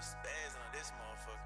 Spazzing on this motherfucker.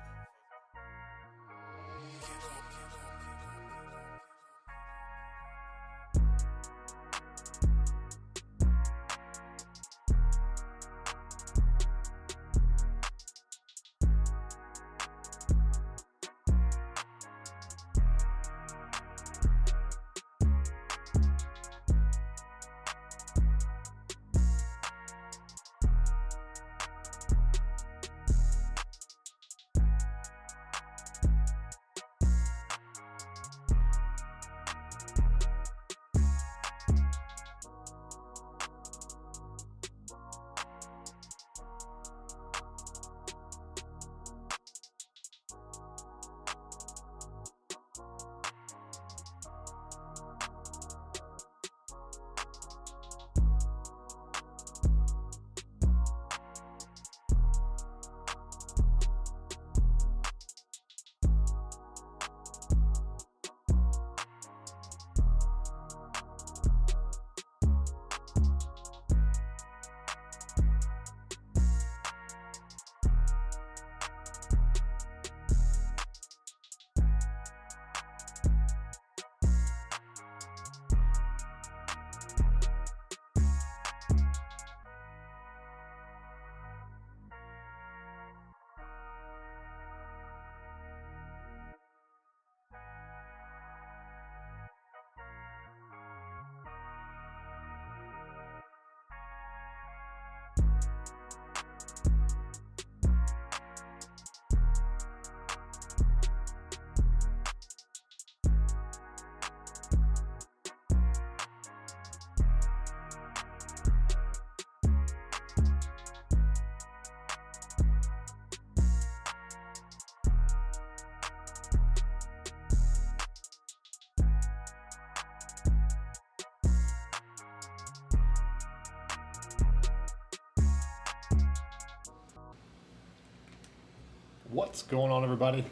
What's going on, everybody?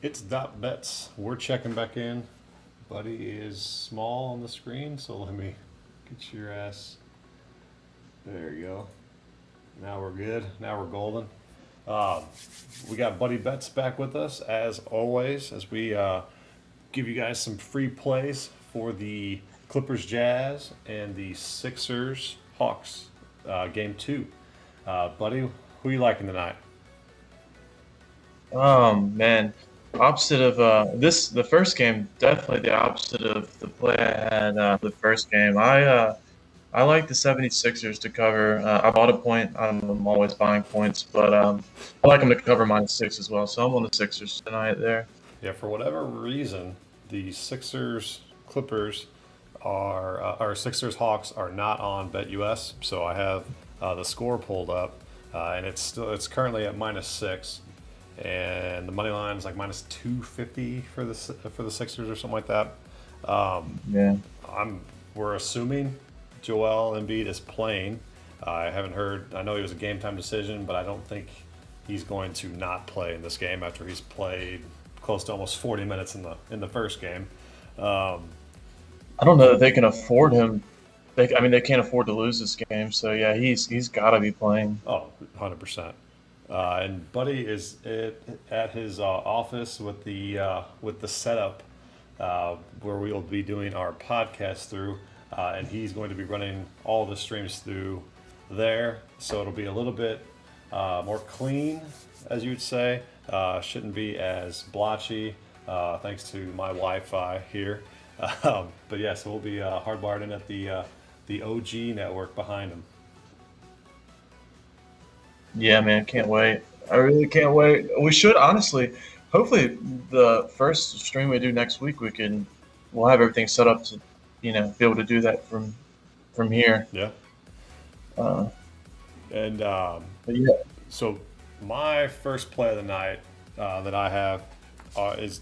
It's Dot Bets. We're checking back in. Buddy is small on the screen, so let me get your ass. There you go. Now we're good. Now we're golden. We got Buddy Bets back with us as always, as we give you guys some free plays for the Clippers Jazz and the Sixers Hawks game 2. Buddy, who you liking tonight? Man, opposite of the first game, definitely the opposite of the play I had the first game. I like the 76ers to cover. I bought a point. I'm always buying points, but I like them to cover -6 as well. So I'm on the Sixers tonight there. Yeah, for whatever reason, the Sixers Clippers or Sixers Hawks are not on BetUS. So I have the score pulled up, and it's currently at -6, and the money line is like -250 for the Sixers or something like that. Yeah. We're assuming Joel Embiid is playing. I haven't heard. I know he was a game time decision, but I don't think he's going to not play in this game after he's played close to almost 40 minutes in the first game. I don't know that they can afford him. They can't afford to lose this game. So yeah, he's got to be playing. Oh, 100%. And Buddy is at his office with the setup where we will be doing our podcast through, and he's going to be running all the streams through there. So it'll be a little bit more clean, as you would say. Shouldn't be as blotchy, thanks to my Wi-Fi here. But yeah, so we'll be hardwired in at the OG network behind him. Yeah, man, can't wait. I really can't wait. We should honestly, hopefully, the first stream we do next week, we'll have everything set up to, be able to do that from here. Yeah. Uh, And but yeah, so my first play of the night that I have is,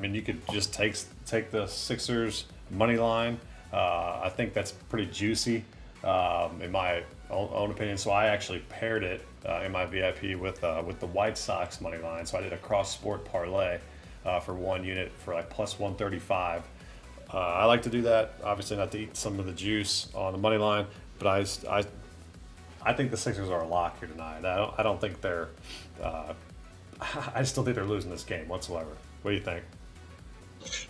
you could just take the Sixers money line. I think that's pretty juicy in my own opinion. So I actually paired it in my VIP with the White Sox money line. So I did a cross sport parlay for one unit for like plus 135. I like to do that. Obviously, not to eat some of the juice on the money line, but I think the Sixers are a lock here tonight. I don't think they're. Uh, I still think they're losing this game whatsoever. What do you think?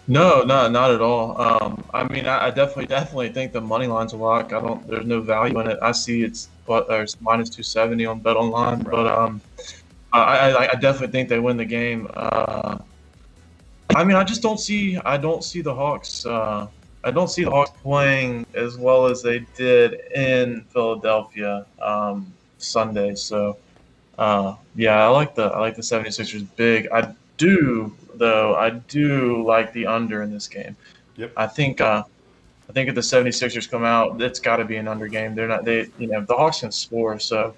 No, not at all. I mean, I definitely think the money line's a lock. I don't. There's no value in it. I see it's what there's minus 270 on Bet Online, but Right. I definitely think they win the game. I mean, I don't see the Hawks. I don't see the Hawks playing as well as they did in Philadelphia Sunday. So yeah, I like the 76ers big. I do like the under in this game. Yep. I think if the 76ers come out, it's got to be an under game. They're not they you know the Hawks can score, so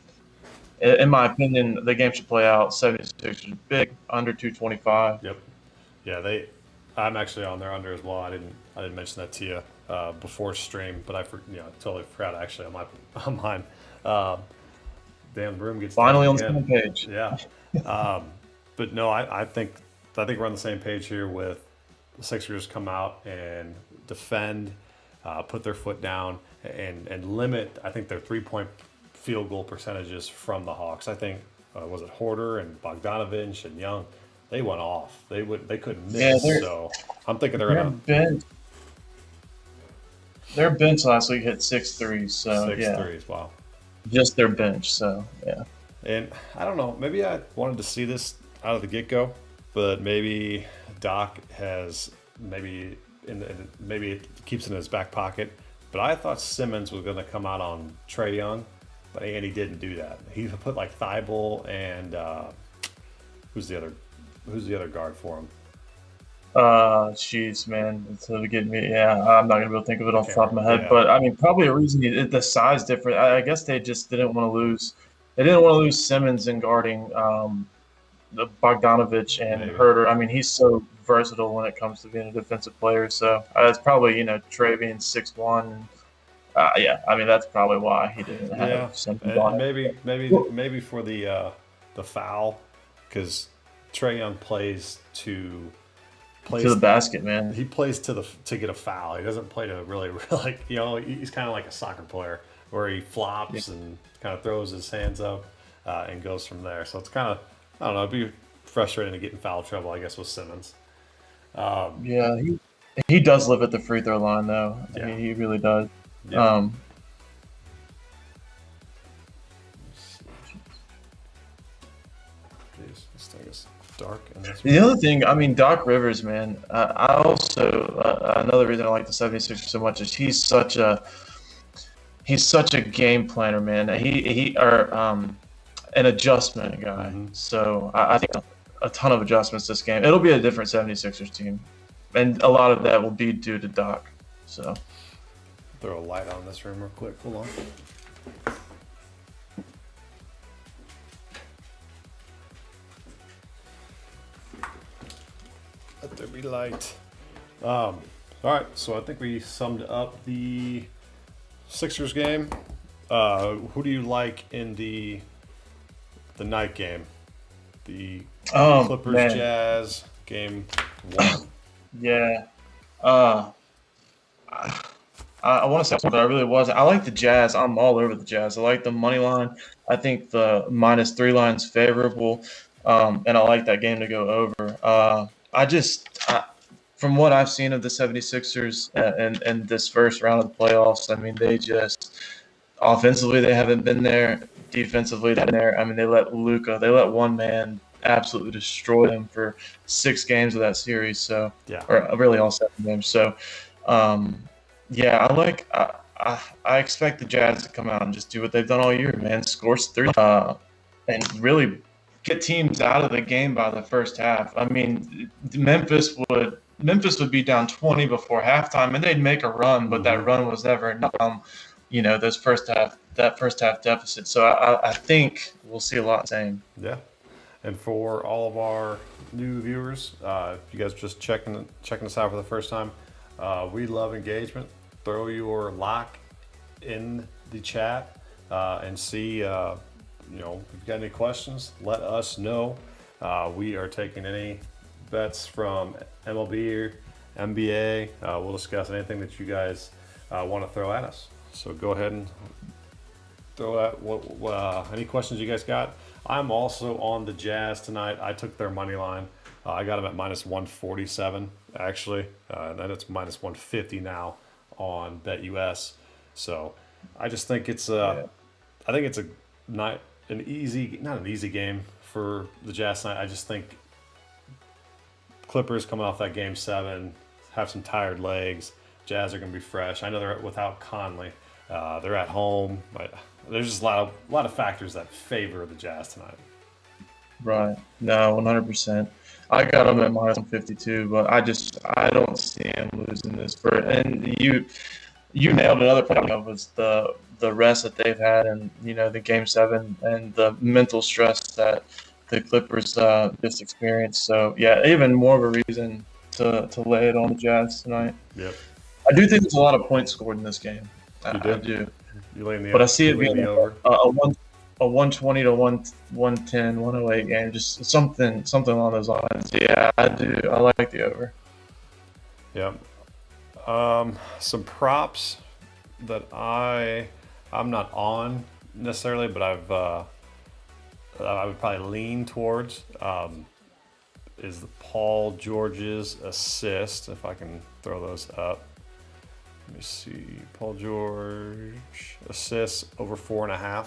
in my opinion, the game should play out. 76ers big under 225. Yep. Yeah. I'm actually on their under as well. I didn't mention that to you before stream, but totally forgot actually on my on mine. Um, damn room gets dark Finally on the again. same page. Yeah. Um, but no, I think we're on the same page here with the Sixers come out and defend, put their foot down, and limit. I think their 3-point field goal percentages from the Hawks. I think was it Horter and Bogdanovich and Young. They went off. They couldn't Yeah, miss. they're So I'm thinking they're their gonna bench their bench last week hit 6 threes. So six yeah, threes. Wow. just their bench. So yeah. And I don't know, maybe I wanted to see this out of the get go, but maybe Doc has maybe it keeps it in his back pocket. But I thought Simmons was going to come out on Trey Young, and he didn't do that. He put like Thibault and who's the other guard for him? Jeez, man, it's getting me. Yeah, I'm not gonna be able to think of it I off the can't top of my remember. head, Yeah, but I mean, probably a reason the size different. I guess they just didn't want to lose. They didn't want to lose Simmons in guarding the Bogdanovich and maybe. Herter. I mean, he's so versatile when it comes to being a defensive player. So it's probably Trey being 6'1". Yeah, I mean that's probably why he didn't have Yeah, Simmons and on it. maybe for the foul, because Trey Young To the plays basket, man. he plays to get a foul. He doesn't play to really like he's kind of like a soccer player where he Yeah, flops and kind of throws his hands up and goes from there. So it's kind of I don't know. It'd be frustrating to get in foul trouble, I guess, with Simmons. Um, yeah, he does live at the free throw line, though. I yeah, mean, he really does. yeah. Um, Jeez, this thing is dark in this The room. other thing, I mean, Doc Rivers, man, I also another reason I like the 76ers so much is he's such a game planner, man. He or an adjustment guy. Hmm. So I think a ton of adjustments this game. It'll be a different 76ers team, and a lot of that will be due to Doc. So Throw a light on this room real quick. Hold on. Let there be light. All right, so I think we summed up the Sixers game. Who do you like in the night game? The Clippers man, Jazz game one. yeah. Uh, I want to say, but I really wasn't. I like the Jazz. I'm all over the Jazz. I like the money line. I think the -3 line's favorable, and I like that game to go over. From what I've seen of the 76ers and this first round of the playoffs, I mean, they just offensively they haven't been there. Defensively, they're there. I mean, they let one man absolutely destroy them for 6 games of that series. So, Yeah, or really all 7 games. So. Um, yeah, I expect the Jazz to come out and just do what they've done all year, man. Scores three, and really get teams out of the game by the first half. I mean, Memphis would be down 20 before halftime, and they'd make a run, but hmm that run was never enough. Those first half deficit. So I think we'll see a lot the same. yeah. And for all of our new viewers, if you guys are just checking us out for the first time, we love engagement. Throw your lock in the chat and see. If you've got any questions, let us know. We are taking any bets from MLB or NBA. We'll discuss anything that you guys want to throw at us. So go ahead and throw that. Any questions you guys got? I'm also on the Jazz tonight. I took their money line. I got them at minus 147 actually, and then it's minus 150 now on BetUS. So I just think I think it's a not an easy game for the Jazz tonight. I just think Clippers coming off that game 7 have some tired legs. Jazz are going to be fresh. I know they're without Conley. They're at home, but there's just a lot of factors that favor the Jazz tonight. Right. No, 100%. I got them at minus 152, but I don't see him losing this. And you nailed another point of was the rest that they've had, and the game 7 and the mental stress that the Clippers just experienced. So yeah, even more of a reason to lay it on the Jazz tonight. Yep. I do think there's a lot of points scored in this game. I do. You laying the But I see it being over. a 120 to 110, 108 game, just something along those lines. Yeah, I do. I like the over. Yeah. Some props that I'm not on necessarily, but I would probably lean towards is the Paul George's assist, if I can throw those up. Let me see. Paul George assists over 4.5,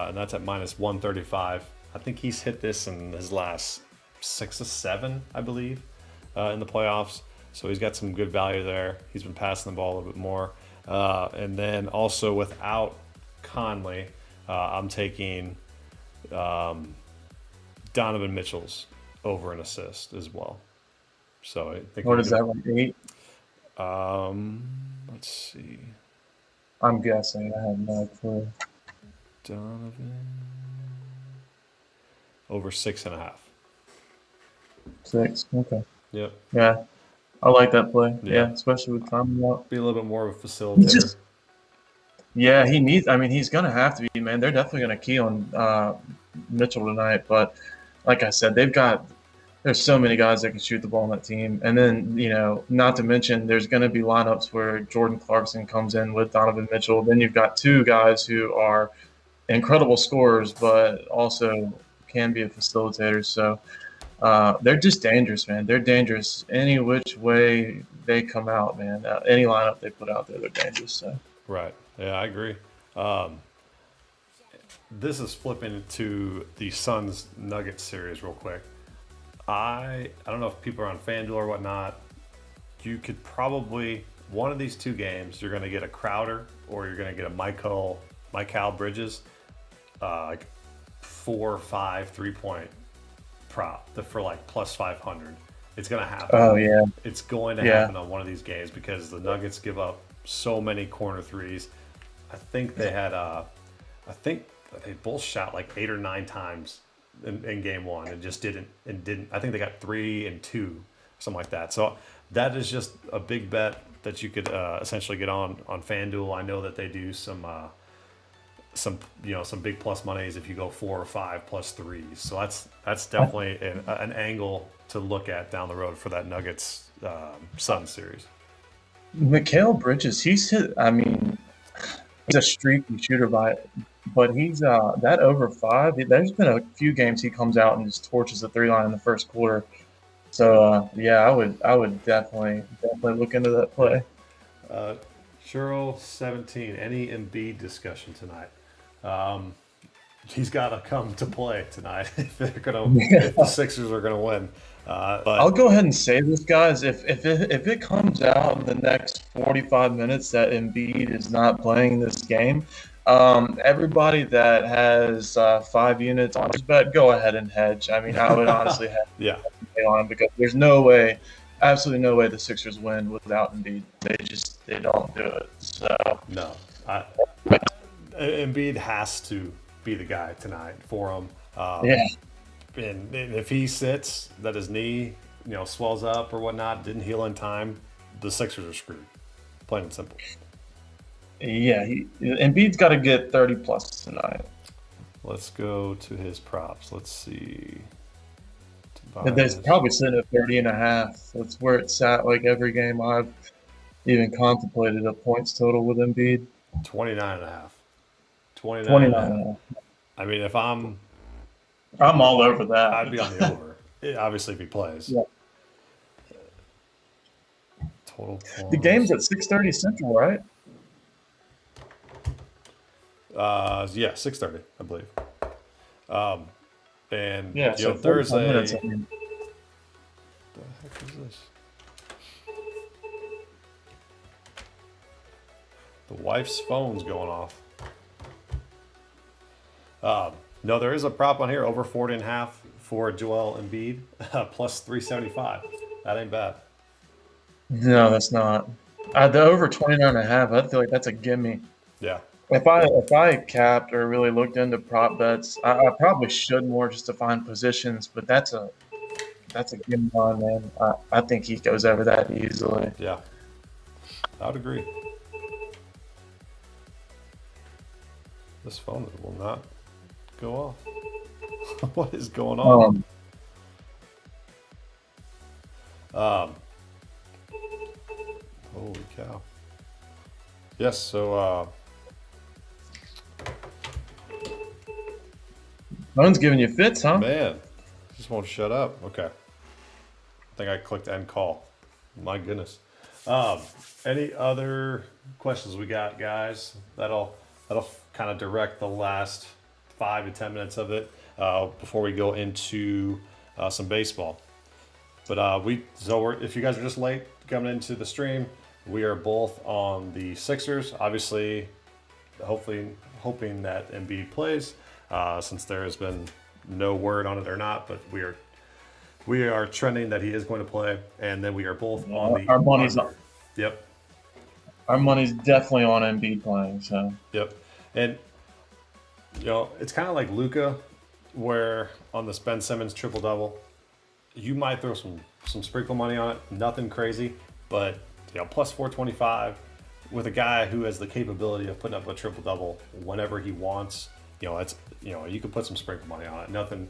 and that's at minus 135. I think he's hit this in his last 6 or 7, I believe, in the playoffs. So he's got some good value there. He's been passing the ball a little bit more. And then also without Conley, I'm taking Donovan Mitchell's over an assist as well. So I think what is that, like 8? Let's see. I'm guessing. I have no clue. Donovan over 6.5. 6. Okay. Yep. Yeah. I like that play. Yeah. Yeah, especially with time out. Be a little bit more of a facilitator. Yeah, he needs. I mean, he's gonna have to be, man. They're definitely gonna key on Mitchell tonight. But like I said, there's so many guys that can shoot the ball on that team. And then, not to mention, there's going to be lineups where Jordan Clarkson comes in with Donovan Mitchell. Then you've got 2 guys who are incredible scorers, but also can be a facilitator. So they're just dangerous, man. They're dangerous any which way they come out, man. Any lineup they put out there, they're dangerous. So. Right. Yeah, I agree. This is flipping to the Suns Nuggets series real quick. I don't know if people are on FanDuel or whatnot. You could probably, one of these 2 games, you're going to get a Crowder or you're going to get a Mikal Bridges, like 4 or 5 3-point prop for like plus 500. It's going to happen. Oh, yeah. It's going to happen on one of these games because the Nuggets give up so many corner threes. I think they had, they both shot like 8 or 9 times in game 1 and just didn't. I think they got 3 and 2, something like that. So that is just a big bet that you could essentially get on FanDuel. I know that they do some big plus monies if you go 4 or 5 plus 3s. So that's definitely an angle to look at down the road for that Nuggets Suns series. Mikal Bridges, he's hit. I mean, he's a streaky shooter but he's that over 5. There's been a few games he comes out and just torches the 3-line in the first quarter. So yeah, I would definitely look into that play. Churro 17. Any Embiid discussion tonight? He's got to come to play tonight if the Sixers are gonna win. But I'll go ahead and say this, guys. If it comes out in the next 45 minutes that Embiid is not playing this game, everybody that has 5 units on his bet, go ahead and hedge. I mean, I would honestly have yeah, on him because there's no way, absolutely no way the Sixers win without Embiid. They don't do it. So no, Embiid has to be the guy tonight for him. And if he sits, that his knee, swells up or whatnot, didn't heal in time, the Sixers are screwed. Plain and simple. Yeah, Embiid's got to get 30 plus tonight. Let's go to his props. Let's see. There's probably sitting at 30.5. That's where it's at. Like every game I've even contemplated a points total with Embiid. 29.5. 29 and a 29 half. and a half. I mean, if I'm, I'm all over I'd be on the that. over. Obviously, if he plays. Yeah. Total The game's points. at 6:30 Central, right? Yeah, 6:30, I believe. Um, and Yeah, so 45 minutes. Thursday. I mean, The heck is this? The wife's phone's going off. No, there is a prop on here over 40 and a half for Joel Embiid, plus 375. That ain't bad. no, that's not. The over 29 and a half, I feel like that's a gimme. Yeah, If I capped or really looked into prop bets, I probably should more just to find positions, but that's a gimme line, man. I think he goes over that easily. yeah, I would agree. This phone will not go off. What is going on? Um, Holy cow. Yes, so Phone's giving you fits, huh? man, just won't shut up. Okay. I think I clicked end call. My goodness. Um, any other questions we got, guys? That'll kind of direct the last 5 to 10 minutes of it before we go into some baseball. But if you guys are just late coming into the stream, we are both on the Sixers. Obviously, hoping that Embiid plays, since there has been no word on it or not. But we are trending that he is going to play, and then we are both on the Our money's under. Yep, our money's definitely on Embiid playing. So yep, and it's kind of like Luka, where on this Ben Simmons triple double, you might throw some sprinkle money on it, nothing crazy, but plus 425 with a guy who has the capability of putting up a triple double whenever he wants. That's you can put some sprinkle money on it, nothing,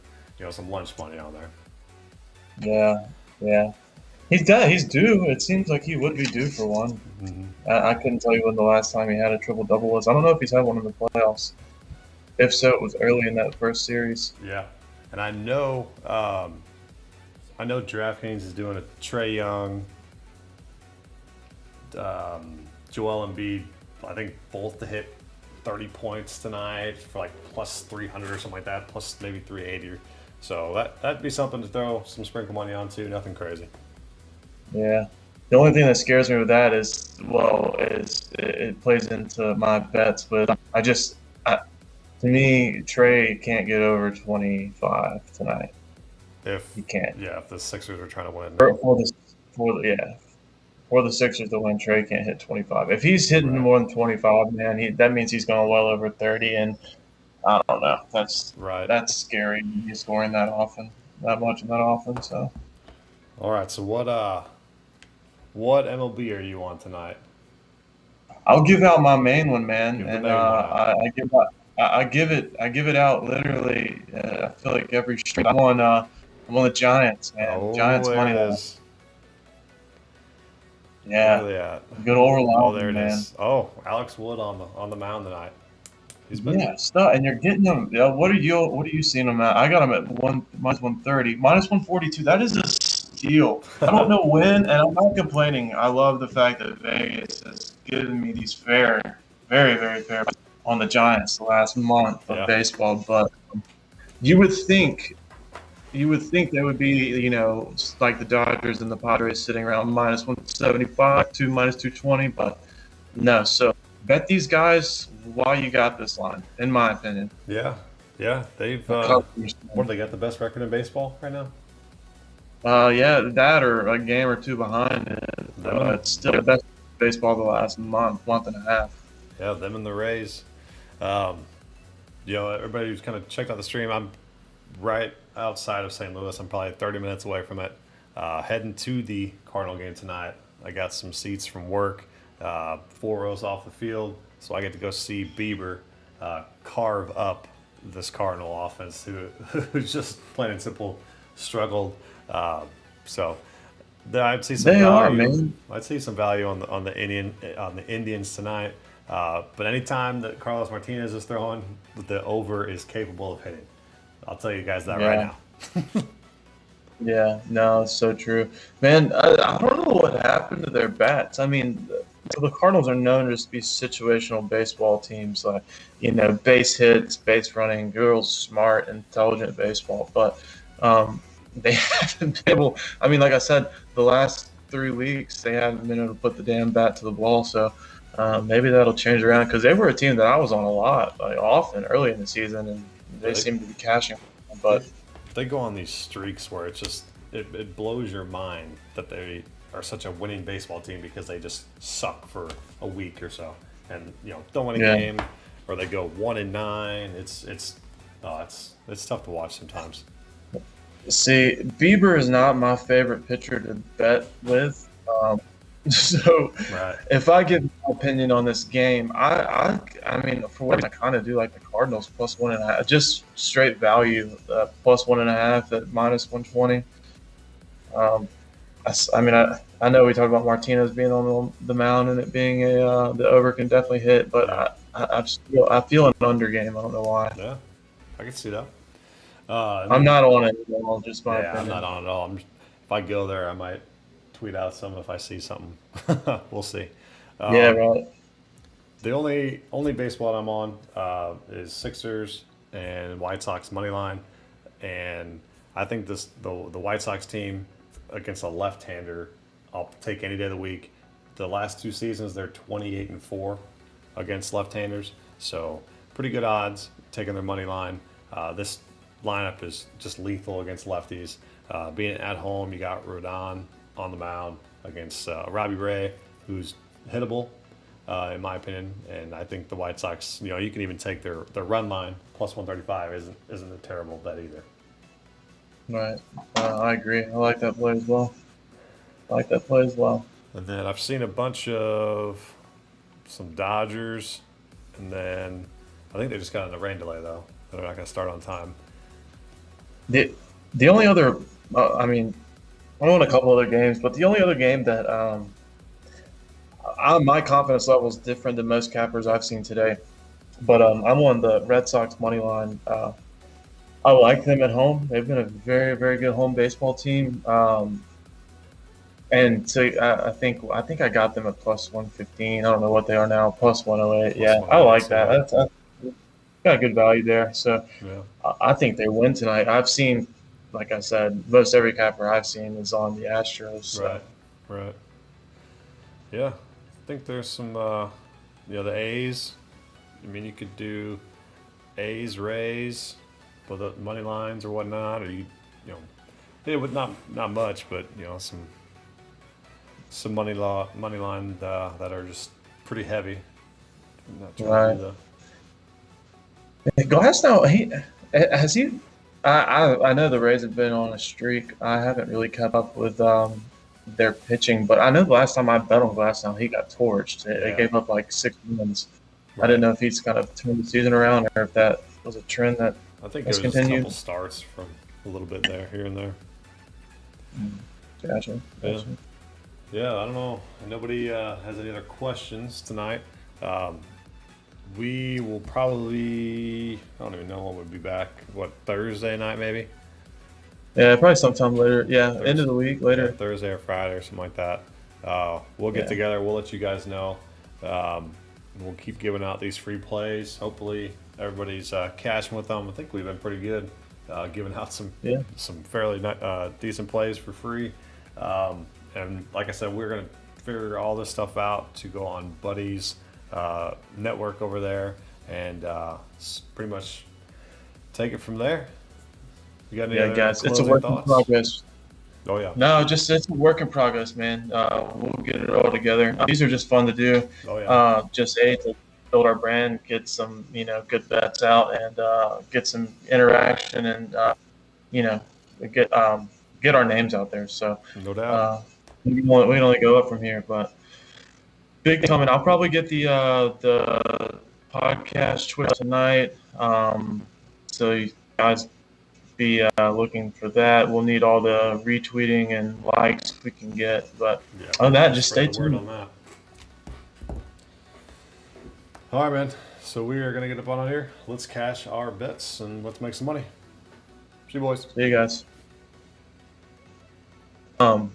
some lunch money on there. yeah. He's due. It seems like he would be due for one. Mm-hmm. I couldn't tell you when the last time he had a triple double was. I don't know if he's had one in the playoffs. If so, it was early in that first series. Yeah, and I know DraftKings is doing a Trae Young, Joel Embiid, I think both to hit 30 points tonight for like plus 300 or something like that, plus maybe 380. So that'd be something to throw some sprinkle money on too. Nothing crazy. Yeah. The only thing that scares me with that is it plays into my bets, but to me, Trey can't get over 25 tonight. He can't. If the Sixers are trying to win. For the Sixers to win, Trey can't hit 25. If he's hitting Right. more than 25, man, that means he's going well over 30, and I don't know. Right. That's scary. He's scoring that much in that often. So, All right. So what MLB are you on tonight? I'll give out my main one, man, Give the and main one out. I give it out literally. I feel like every stream. I'm on the Giants, man. Oh, Giants there money it line. is. Where are Yeah, they at? good old Oh, Rolando, there it man. is. Oh, Alex Wood on the mound tonight. He's been Yeah, stuff, and you're getting them. What are you seeing them at? I got them at minus 130, minus 142. That is a steal. I don't know when, and I'm not complaining. I love the fact that Vegas has given me these very, very fair on the Giants the last month of baseball. But you would think they would be, like the Dodgers and the Padres sitting around minus 175 to minus 220, but no. So bet these guys while you got this line, in my opinion. Yeah. They've Covers. what do they got, the best record in baseball right now? Yeah, that or a game or two behind it. It's still the best baseball the last month and a half. Yeah, them and the Rays. Everybody who's kind of checked out the stream, I'm right outside of St. Louis. I'm probably 30 minutes away from it. Heading to the Cardinal game tonight. I got some seats from work, 4 rows off the field, so I get to go see Bieber carve up this Cardinal offense who just plain and simple struggled. So I'd see some They value. are, man. I'd see some value on the Indians tonight. But anytime that Carlos Martinez is throwing, the over is capable of hitting. I'll tell you guys that right Yeah. now. Yeah, no, it's so true, man. I don't know what happened to their bats. I mean, so the Cardinals are known to just be situational baseball teams, like base hits, base running, real smart, intelligent baseball. But they haven't been able. I mean, like I said, the last 3 weeks they haven't been able to put the damn bat to the ball. So maybe that'll change around because they were a team that I was on a lot, like often early in the season, and they They, seem to be cashing. they, But they go on these streaks where it's just it blows your mind that they are such a winning baseball team because they just suck for a week or so, and don't win a yeah. game, or they go 1-9. It's tough to watch sometimes. See, Bieber is not my favorite pitcher to bet with. So Right. if I give my opinion on this game, I mean, for what I kind of do like the Cardinals plus 1.5, just straight value, plus 1.5 at -120. Um, I mean, I know we talked about Martinez being on the mound and it being the over can definitely hit, but Yeah. I feel an under game. I don't know why. Yeah, I can see that. And I'm then, not on it at all, just my yeah, I'm not opinion. on it at all. If I go there, I might tweet out some if I see something. We'll see. Yeah, Um, right. the only baseball I'm on is Sixers and White Sox money line, and I think the White Sox team against a left-hander, I'll take any day of the week. The last 2 seasons, they're 28-4 against left-handers, so pretty good odds taking their money line. This lineup is just lethal against lefties. Being at home, you got Rodon on the mound against Robbie Ray, who's hittable, in my opinion. And I think the White Sox, you can even take their run line plus 135 isn't a terrible bet either. Right. I agree. I like that play as well. And then I've seen a bunch of some Dodgers, and then I think they just got in a rain delay though. They're not going to start on time. The only other, I mean, I won a couple other games, but the only other game that my confidence level is different than most cappers I've seen today. But I'm on the Red Sox money line. I like them at home. They've been a very, very good home baseball team. And so I think I got them at plus 115. I don't know what they are now, plus 108. Plus Yeah, I 108, like so that. That's got a good value there. So yeah, I think they win tonight. I've seen, like I said, most every capper I've seen is on the Astros. So. right. Yeah, I think there's some, the A's. I mean, you could do A's, Rays, for the money lines or whatnot, or it would not much, but some money line that are just pretty heavy. I'm not trying to do Glass now, has he? I know the Rays have been on a streak. I haven't really kept up with their pitching, but I know the last time I bet on Glass now, he got torched. They Yeah. gave up like 6 wins. I Right. didn't know if he's kind of turned the season around or if that was a trend that I think has there was a continued. couple starts from a little bit there, here and there. Gotcha. Yeah. Yeah, I don't know. Nobody has any other questions tonight. We will probably, I don't even know when we'll be back. What, Thursday night maybe? Yeah, probably sometime later. Yeah, end Thursday. of the week Yeah, later. Thursday or Friday or something like that. We'll get Yeah. together. We'll let you guys know. We'll keep giving out these free plays. Hopefully everybody's cashing with them. I think we've been pretty good giving out some Yeah. fairly decent plays for free. And like I said, we're going to figure all this stuff out to go on Buddy's network over there and pretty much take it from there. You got any Yeah, other guys, it's a closing work in thoughts? progress. Oh yeah. No, just it's a work in progress, man. We'll get it all together. These are just fun to do. Oh yeah. Just to build our brand, get some good bets out, and get some interaction, and you know get our names out there. So No doubt. we can only go up from here. But big coming. I'll probably get the podcast Twitter tonight. So you guys be looking for that. We'll need all the retweeting and likes we can get. But Yeah. other than that, just stay Spread the word tuned. on that. All right, man. So we are gonna get up on here. Let's cash our bets and let's make some money. See you, boys. See you guys. Um,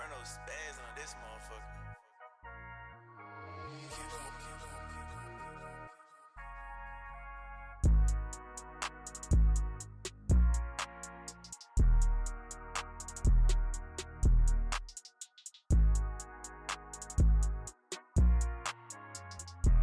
Furno spazzing on this motherfucker.